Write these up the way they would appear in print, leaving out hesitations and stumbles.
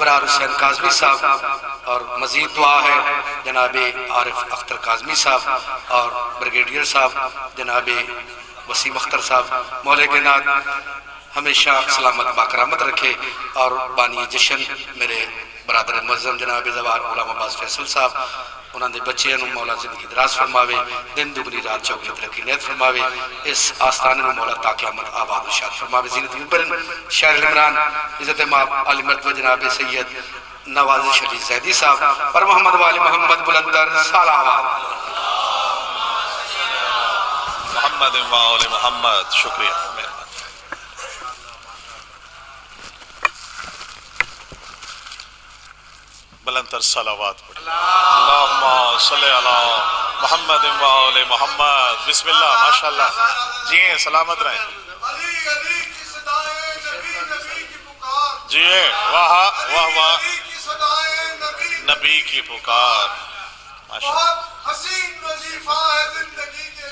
ابرار حسین کاظمی صاحب، اور مزید دعا ہے جناب عارف اختر کاظمی صاحب اور بریگیڈیئر صاحب جناب وسیم اختر صاحب، مولا کائنات ہمیشہ سلامت باکرامت رکھے، اور بانی جشن میرے برادر معظم جناب زوار غلام عباس فیصل صاحب، انہوں نے بچے انہوں مولا زندگی دراز فرماوے، دن دگنی رات چوکی ترقی نیت فرماوے، اس آستانے میں مولا تا قیامت آباد و شاد فرماوے، زینت یوبرن شہر عمران عزت امام علی مرتبہ جناب سید نوازش علی زیدی صاحب اور محمد والی محمد بلندر صلوات محمد والی محمد. شکریہ. بلندر صلوات پڑھیں. اللہم صلی علی محمد وآل محمد. بسم اللہ. ماشاءاللہ. جی سلامت رہیں. جی واہ واہ واہ. نبی کی پکار.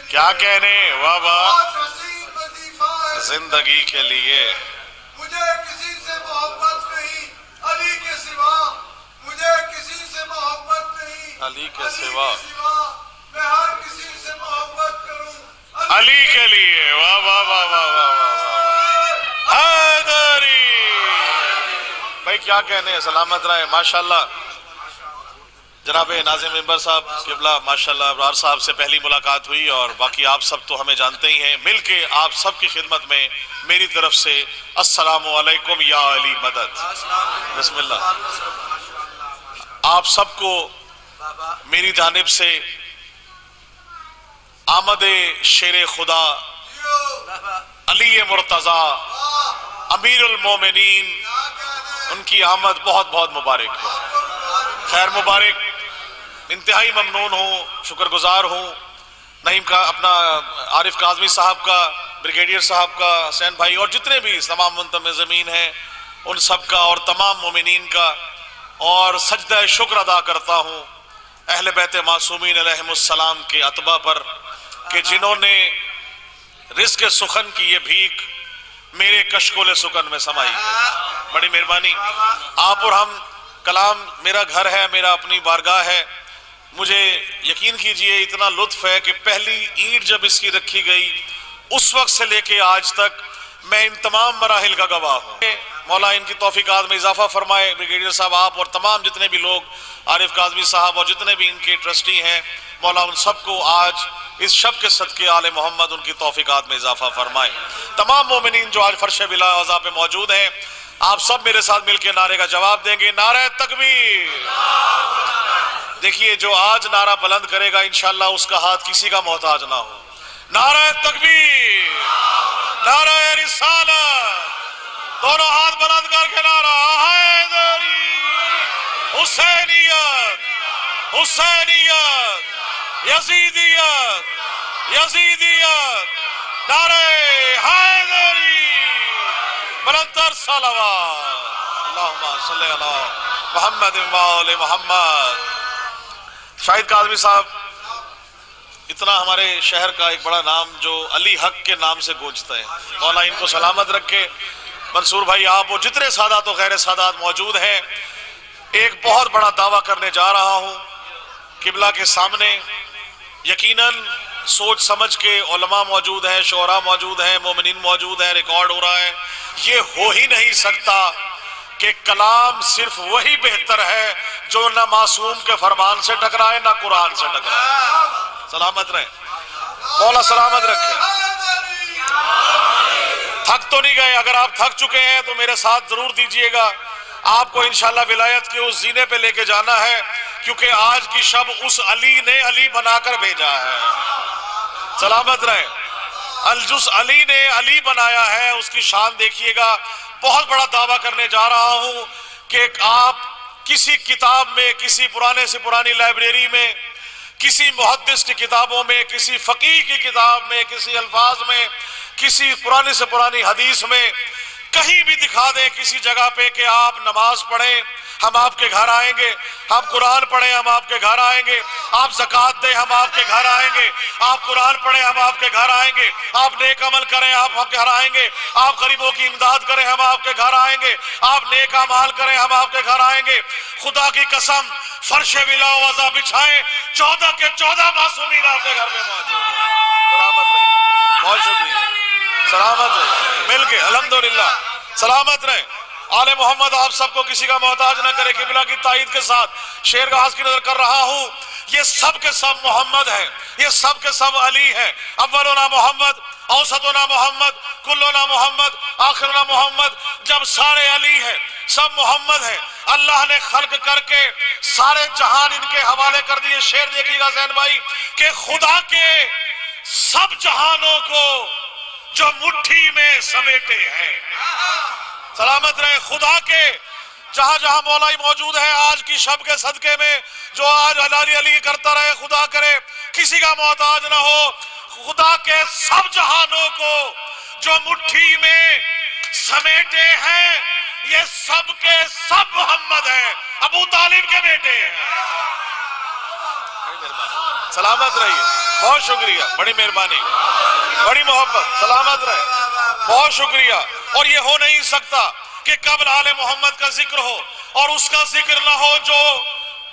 کیا کہنے. واہ واہ. زندگی کے لیے مجھے کسی سے محبت نہیں علی کے سوا، مجھے کسی سے محبت نہیں علی کے سوا، میں ہر کسی سے محبت کروں علی کے لیے. واہ واہ واہ واہ واہ. حیدری بھائی کیا کہنے. سلامت رہے. ماشاءاللہ. جناب ناظم ممبر صاحب قبلہ ماشاءاللہ ابرار صاحب سے پہلی ملاقات ہوئی، اور باقی آپ سب تو ہمیں جانتے ہی ہیں. مل کے آپ سب کی خدمت میں میری طرف سے السلام علیکم یا علی مدد. بسم اللہ. آپ سب کو میری جانب سے آمد شیر خدا علی مرتضیٰ امیر المومنین، ان کی آمد بہت بہت مبارک ہو. خیر مبارک. انتہائی ممنون ہوں، شکر گزار ہوں نعیم کا، اپنا عارف کاظمی صاحب کا، بریگیڈیئر صاحب کا، حسین بھائی اور جتنے بھی تمام منتظمین ہیں ان سب کا، اور تمام مومنین کا. اور سجدہ شکر ادا کرتا ہوں اہل بیت معصومین علیہم السلام کے اتباع پر کہ جنہوں نے رزق سخن کی یہ بھیک میرے کشکول سکن میں سمائی. بڑی مہربانی. آپ اور ہم کلام میرا گھر ہے، میرا اپنی بارگاہ ہے. مجھے یقین کیجئے اتنا لطف ہے کہ پہلی اینٹ جب اس کی رکھی گئی اس وقت سے لے کے آج تک میں ان تمام مراحل کا گواہ ہوں. مولا ان کی توفیقات میں اضافہ فرمائے. بریگیڈیئر صاحب آپ اور تمام جتنے بھی لوگ، عارف کاظمی صاحب اور جتنے بھی ان کے ٹرسٹی ہیں، مولا ان سب کو آج اس شب کے صدقے آل محمد ان کی توفیقات میں اضافہ فرمائے. تمام مومنین جو آج فرش ولا اوضاع پہ موجود ہیں، آپ سب میرے ساتھ مل کے نعرے کا جواب دیں گے. نعرہ تکبیر. دیکھیے جو آج نعرہ بلند کرے گا انشاءاللہ اس کا ہاتھ کسی کا محتاج نہ ہو. نعرہ تکبیر، نعرہ رسالت. دونوں ہاتھ بلند کر کے نعرہ حیدری. حسینیت، حسینیت، یزیدیت، یزیدیت. نعرہ حیدری. بلندر صلوات. اللہم صلی علی محمد وآل محمد. شاہد کاظمی صاحب اتنا ہمارے شہر کا ایک بڑا نام جو علی حق کے نام سے گونجتا ہے، مولا ان کو سلامت رکھے. منصور بھائی آپ وہ جتنے سادات و غیر سادات موجود ہیں، ایک بہت بڑا دعویٰ کرنے جا رہا ہوں قبلہ کے سامنے. یقیناً سوچ سمجھ کے علماء موجود ہیں، شعراء موجود ہیں، مومنین موجود ہیں، ریکارڈ ہو رہا ہے. یہ ہو ہی نہیں سکتا کہ کلام صرف وہی بہتر ہے جو نہ معصوم کے فرمان سے ٹکرائے نہ قرآن سے ٹکرائے. سلامت رہے. مولا سلامت رکھے. تھک تو نہیں گئے؟ اگر آپ تھک چکے ہیں تو میرے ساتھ ضرور دیجئے گا. آپ کو انشاءاللہ ولایت کے اس زینے پہ لے کے جانا ہے، کیونکہ آج کی شب اس علی نے علی بنا کر بھیجا ہے. سلامت رہے. الجز علی نے علی بنایا ہے، اس کی شان دیکھیے گا. بہت بڑا دعویٰ کرنے جا رہا ہوں کہ آپ کسی کتاب میں، کسی پرانے سے پرانی لائبریری میں، کسی محدث کی کتابوں میں، کسی فقیہ کی کتاب میں، کسی الفاظ میں، کسی پرانے سے پرانی حدیث میں کہیں بھی دکھا دیں کسی جگہ پہ کہ آپ نماز پڑھیں ہم آپ کے گھر آئیں گے، آپ قرآن پڑھیں ہم آپ کے گھر آئیں گے، آپ زکوٰۃ دیں ہم آپ کے گھر آئیں گے، آپ قرآن پڑھیں ہم آپ کے گھر آئیں گے، آپ نیک عمل کریں آپ کے گھر آئیں گے، آپ غریبوں کی امداد کریں ہم آپ کے گھر آئیں گے، آپ نیک اعمال کریں ہم آپ کے گھر آئیں گے۔ خدا کی قسم فرش ولا وضع بچھائیں 14 کے 14 معصومین آپ کے گھر میں موجود ہیں۔ سلامت رہیے، بہت شکریہ، سلامت رہے، مل کے الحمدللہ، سلامت رہے۔ آل محمد آپ سب کو کسی کا محتاج نہ کرے۔ قبلہ کی تائید کے ساتھ شیر کا حاضر کی نظر کر رہا ہوں، یہ سب کے سب محمد ہیں، یہ سب کے سب علی ہیں۔ اولنا محمد، اوسطنا محمد، کلنا محمد، آخرنا محمد۔ جب سارے علی ہیں، سب محمد ہیں، اللہ نے خلق کر کے سارے جہان ان کے حوالے کر دیے۔ شیر دیکھیے گا زین بھائی کہ خدا کے سب جہانوں کو جو مٹھی میں سمیٹے ہیں۔ سلامت رہے، خدا کے جہاں جہاں مولائی موجود ہے آج کی شب کے صدقے میں، جو آج علی علی کرتا رہے، خدا کرے کسی کا محتاج نہ ہو۔ خدا کے سب جہانوں کو جو مٹھی میں سمیٹے ہیں، یہ سب کے سب محمد ہیں، ابو طالب کے بیٹے ہیں۔ سلامت رہیے، بہت شکریہ، بڑی مہربانی، بڑی محبت، سلامت رہے، بہت شکریہ۔ اور یہ ہو نہیں سکتا کہ قبل آل محمد کا ذکر ہو اور اس کا ذکر نہ ہو جو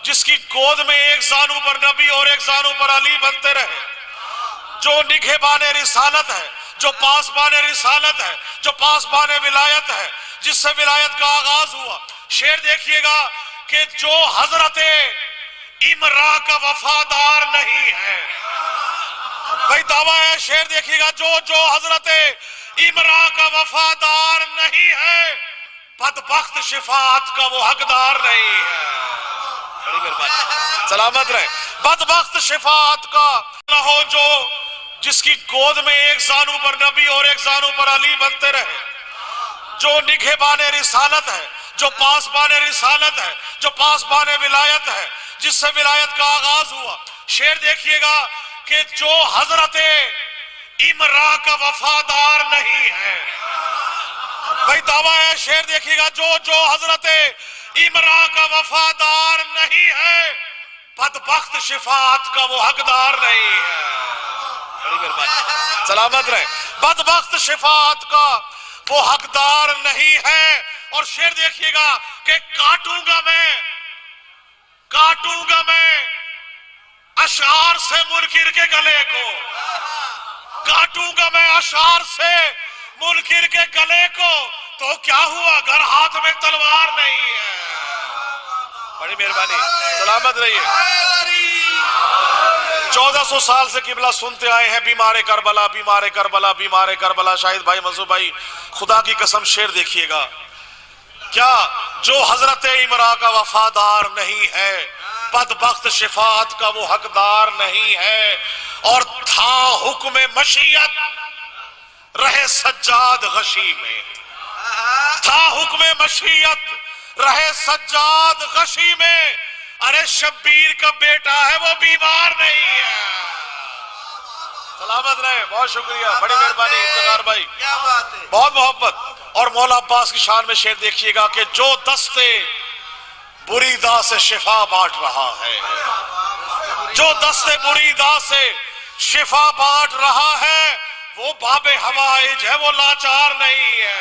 جس کی گود میں ایک زانو پر نبی اور ایک زانو پر علی بنتے رہے، جو نگہبان رسالت ہے، جو پاسبان رسالت ہے، جو پاسبان ولایت ہے، جس سے ولایت کا آغاز ہوا۔ شیر دیکھیے گا کہ جو حضرت امرا کا وفادار نہیں ہے، بھائی دعویٰ ہے، شیر دیکھیے گا جو حضرت امرا کا وفادار نہیں ہے، بدبخت شفاعت کا وہ حقدار نہیں ہے۔ بڑی مہربانی، سلامت رہے، بدبخت شفاعت کا نہ ہو جو جس کی گود میں ایک زانو پر نبی اور ایک زانو پر علی بنتے رہے، جو نگہبان رسالت ہے، جو پاسبان رسالت ہے، جو پاسبان ولایت ہے، جس سے ولایت کا آغاز ہوا۔ شیر دیکھیے گا کہ جو حضرت امرا کا وفادار نہیں ہے، بھائی دعویٰ ہے، شیر دیکھیے گا جو حضرت امرا کا وفادار نہیں ہے، بدبخت شفاعت کا وہ حقدار نہیں ہے۔ بڑی مہربانی، سلامت رہے، بدبخت شفاعت کا وہ حقدار نہیں ہے۔ اور شیر دیکھیے گا کہ کاٹوں گا میں اشعار سے منکر کے گلے کو، کاٹوں گا میں اشعار سے منکر کے گلے کو، تو کیا ہوا اگر ہاتھ میں تلوار نہیں ہے۔ بڑی مہربانی، سلامت رہیے۔ 1400 سال سے قبلہ سنتے آئے ہیں، بیمار کربلا، بیمار کربلا، بیمار کربلا۔ شاہد بھائی، منصور بھائی، خدا کی قسم شیر دیکھیے گا، کیا جو حضرت امرا کا وفادار نہیں ہے، بدبخت شفاعت کا وہ حقدار نہیں ہے۔ اور تھا حکم مشیت رہے سجاد غشی میں، تھا حکم مشیت رہے سجاد غشی میں، ارے شبیر کا بیٹا ہے وہ بیمار نہیں ہے۔ سلامت رہے، بہت شکریہ، بڑی مہربانی افتخار بھائی، بہت محبت۔ اور مولا عباس کی شان میں شعر دیکھیے گا کہ جو دستے بریدہ سے شفا بانٹ رہا ہے، جو دستے بریدہ سے شفا بانٹ رہا ہے، وہ باب حوائج ہے، وہ لاچار نہیں ہے۔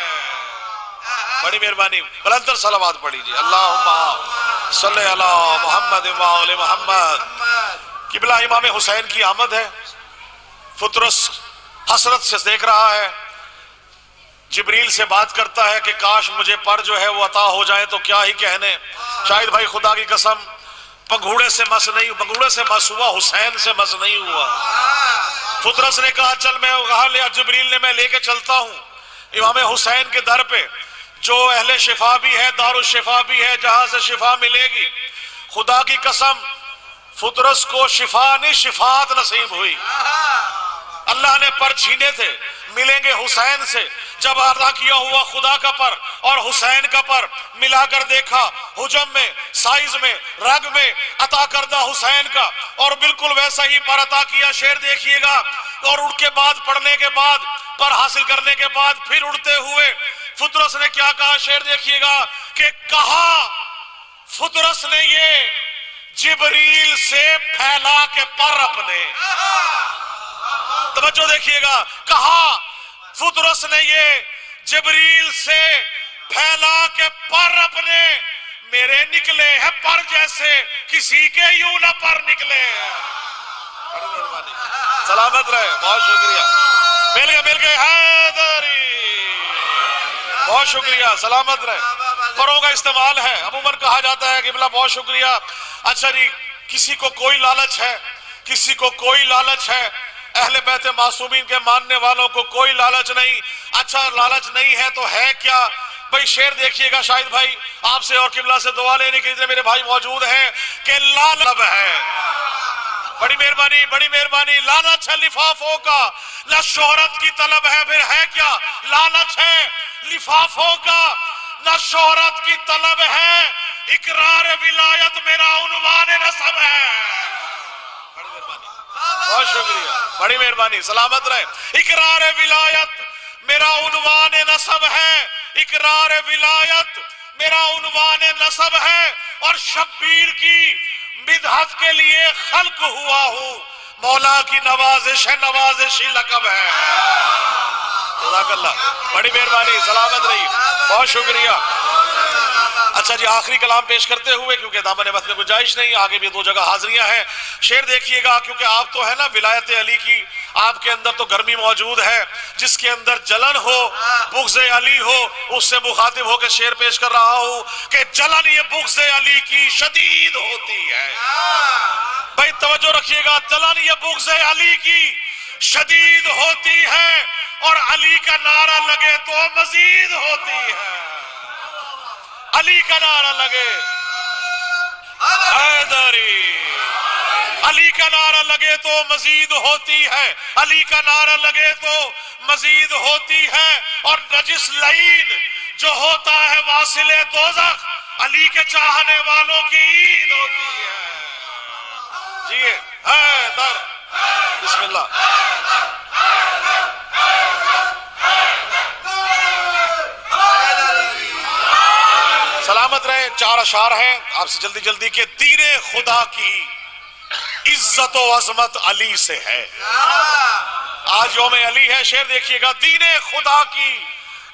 بڑی مہربانی، بلندر صلوات پڑھی جی، اللہم صلی علی محمد و آل محمد۔ قبلہ امام حسین کی آمد ہے، فطرس حسرت سے دیکھ رہا ہے، جبریل سے بات کرتا ہے کہ کاش مجھے پر جو ہے وہ عطا ہو جائے تو کیا ہی کہنے۔ شاہد بھائی، خدا کی قسم پنگھوڑے سے مس نہیں، پنگھوڑے سے مس ہوا، حسین سے مس نہیں ہوا۔ فطرس نے کہا چل، میں کہا لیا جبریل نے، میں لے کے چلتا ہوں امام حسین کے در پہ، جو اہل شفا بھی ہے، دار الشفا بھی ہے، جہاں سے شفا ملے گی۔ خدا کی قسم فطرس کو شفا نہیں، شفاعت نصیب ہوئی۔ اللہ نے پر چھینے تھے، ملیں گے حسین سے۔ جب عطا کیا ہوا خدا کا پر اور حسین کا پر ملا کر دیکھا، حجم میں، سائز میں، رنگ میں، عطا کردہ حسین کا، اور بالکل ویسا ہی پر عطا کیا۔ شعر دیکھیے گا، اور اڑ کے بعد، پڑھنے کے بعد، پر حاصل کرنے کے بعد، پھر اڑتے ہوئے فطرس نے کیا کہا، شعر دیکھیے گا کہ کہا فطرس نے یہ جبریل سے پھیلا کے پر اپنے، توجہ دیکھیے گا، کہا فطرس نے یہ جبریل سے پھیلا کے پر اپنے، میرے نکلے ہیں پر جیسے کسی کے یوں نہ پر نکلے۔ سلامت رہے، بہت شکریہ، مل گئے حیدری، بہت شکریہ، سلامت رہے۔ پروں کا استعمال ہے، عموماً کہا جاتا ہے قبلہ بہت شکریہ۔ اچھا جی، کسی کو کوئی لالچ ہے، کسی کو کوئی لالچ ہے، اہل بیت معصومین کے ماننے والوں کو کوئی لالچ نہیں۔ اچھا لالچ نہیں ہے تو ہے کیا؟ بھئی شعر دیکھیے گا شاہد بھائی، آپ سے اور قبلہ سے دعا لینے کے لیے میرے بھائی موجود ہیں کہ لالچ ہے، بڑی مہربانی بڑی مہربانی، لالچ ہے لفافوں کا، نہ شہرت کی طلب ہے، پھر ہے کیا؟ لالچ ہے لفافوں کا، نہ شہرت کی طلب ہے، اقرار ولایت میرا عنوان نسب ہے۔ بڑی مہربانی، بہت شکریہ، بڑی مہربانی، سلامت رہے۔ اقرار ولایت میرا عنوان نسب ہے، اقرار ولایت میرا عنوان نسب ہے، اور شبیر کی مدحت کے لیے خلق ہوا ہوں، مولا کی نوازش ہے، نوازشی لقب ہے۔ جزاک اللہ، بڑی مہربانی، سلامت رہی، بہت شکریہ۔ اچھا جی، آخری کلام پیش کرتے ہوئے کیونکہ دامن وقت میں گنجائش نہیں، آگے بھی 2 جگہ حاضریاں ہیں، شعر دیکھیے گا کیونکہ آپ تو ہے نا ولایت علی کی، آپ کے اندر تو گرمی موجود ہے، جس کے اندر جلن ہو، بغض علی ہو، اس سے مخاطب ہو کے شعر پیش کر رہا ہوں کہ جلن یہ بغض علی کی شدید ہوتی ہے۔ بھائی توجہ رکھیے گا، جلن یہ بغض علی کی شدید ہوتی ہے، اور علی کا نعرہ لگے تو مزید ہوتی ہے۔ علی کا نعرہ لگے حیدری، علی کا نعرہ لگے تو مزید ہوتی ہے، علی کا نعرہ لگے تو مزید ہوتی ہے، اور نجس لعین جو ہوتا ہے واصل دوزخ، علی کے چاہنے والوں کی عید ہوتی ہے۔ جی حیدر، بسم اللہ۔ سلامت رہے، 4 اشعار ہیں آپ سے جلدی جلدی کہ دین خدا کی عزت و عظمت علی سے ہے۔ آج یوم علی ہے، شعر دیکھیے گا، دین خدا کی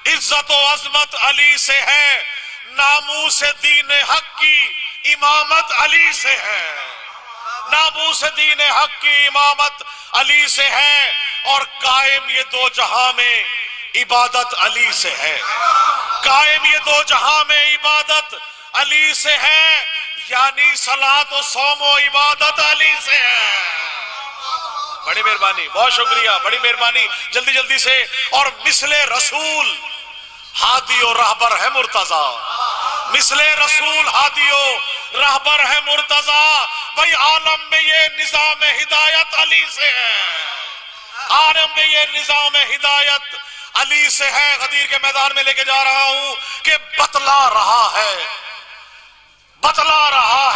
عزت و عظمت علی سے ہے، ناموس دین حق کی امامت علی سے ہے، ناموس دین حق کی امامت علی سے ہے، اور قائم یہ 2 جہاں میں عبادت علی سے ہے، قائم یہ 2 جہاں میں عبادت علی سے ہے، یعنی صلاۃ و صوم و عبادت علی سے ہے۔ بڑی مہربانی، بہت شکریہ، بڑی مہربانی، جلدی جلدی سے۔ اور مثل رسول ہادی و رہبر ہے مرتضیٰ، مثل رسول ہادی و رہبر ہے مرتضیٰ، بھئی عالم میں یہ نظام ہدایت علی سے ہے، عالم میں یہ نظام ہدایت علی سے ہے۔ غدیر کے میدان میں لے کے جا رہا ہوں کہ بتلا رہا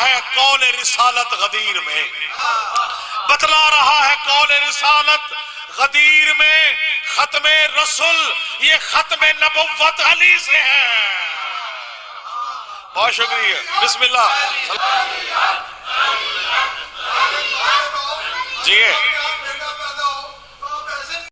ہے قول رسالت غدیر میں، بتلا رہا ہے قول رسالت غدیر میں، ختم رسول یہ ختم نبوت علی سے ہے۔ بہت شکریہ، بسم اللہ۔ جی